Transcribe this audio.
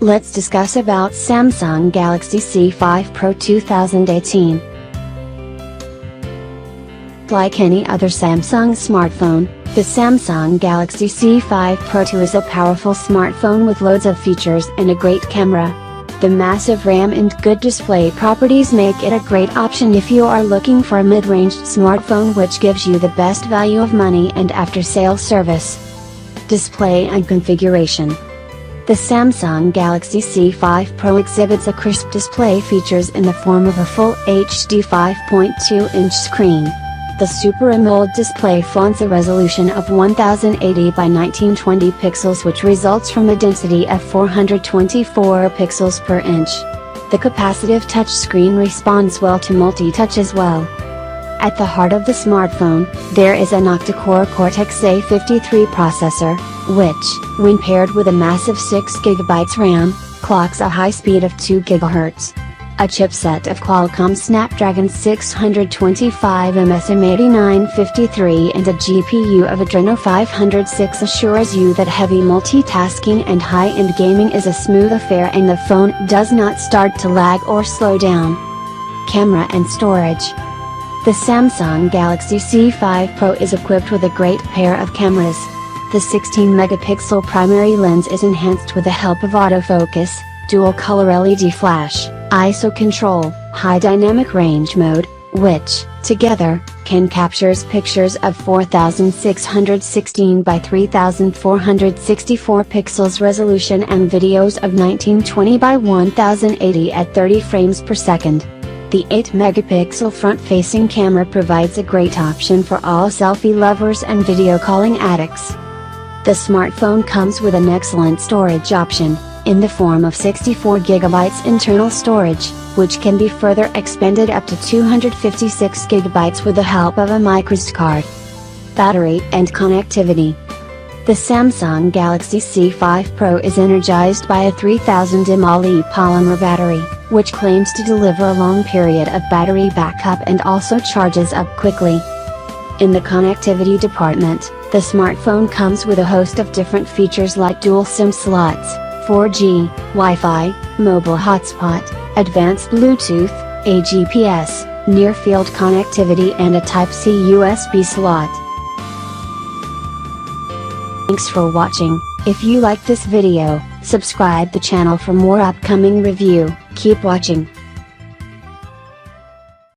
Let's discuss about Samsung Galaxy C5 Pro 2018. Like any other Samsung smartphone, the Samsung Galaxy C5 Pro 2 is a powerful smartphone with loads of features and a great camera. The massive RAM and good display properties make it a great option if you are looking for a mid-range smartphone which gives you the best value of money and after-sales service. Display and configuration. The Samsung Galaxy C5 Pro exhibits a crisp display features in the form of a full HD 5.2-inch screen. The Super AMOLED display flaunts a resolution of 1080 by 1920 pixels which results from a density of 424 pixels per inch. The capacitive touchscreen responds well to multi-touch as well. At the heart of the smartphone, there is an octa-core Cortex-A53 processor, which, when paired with a massive 6GB RAM, clocks a high speed of 2 GHz. A chipset of Qualcomm Snapdragon 625 MSM8953 and a GPU of Adreno 506 assures you that heavy multitasking and high-end gaming is a smooth affair and the phone does not start to lag or slow down. Camera and storage. The Samsung Galaxy C5 Pro is equipped with a great pair of cameras. The 16-megapixel primary lens is enhanced with the help of autofocus, dual-color LED flash, ISO control, high dynamic range mode, which, together, can captures pictures of 4616 by 3464 pixels resolution and videos of 1920 by 1080 at 30 frames per second. The 8-megapixel front-facing camera provides a great option for all selfie lovers and video calling addicts. The smartphone comes with an excellent storage option, in the form of 64GB internal storage, which can be further expanded up to 256GB with the help of a microSD card. Battery and connectivity. The Samsung Galaxy C5 Pro is energized by a 3000 mAh polymer battery, which claims to deliver a long period of battery backup and also charges up quickly. In the connectivity department, the smartphone comes with a host of different features like dual SIM slots, 4G, Wi-Fi, mobile hotspot, advanced Bluetooth, a GPS, near-field connectivity and a Type-C USB slot. Thanks for watching. If you like this video, subscribe the channel for more upcoming review. Keep watching.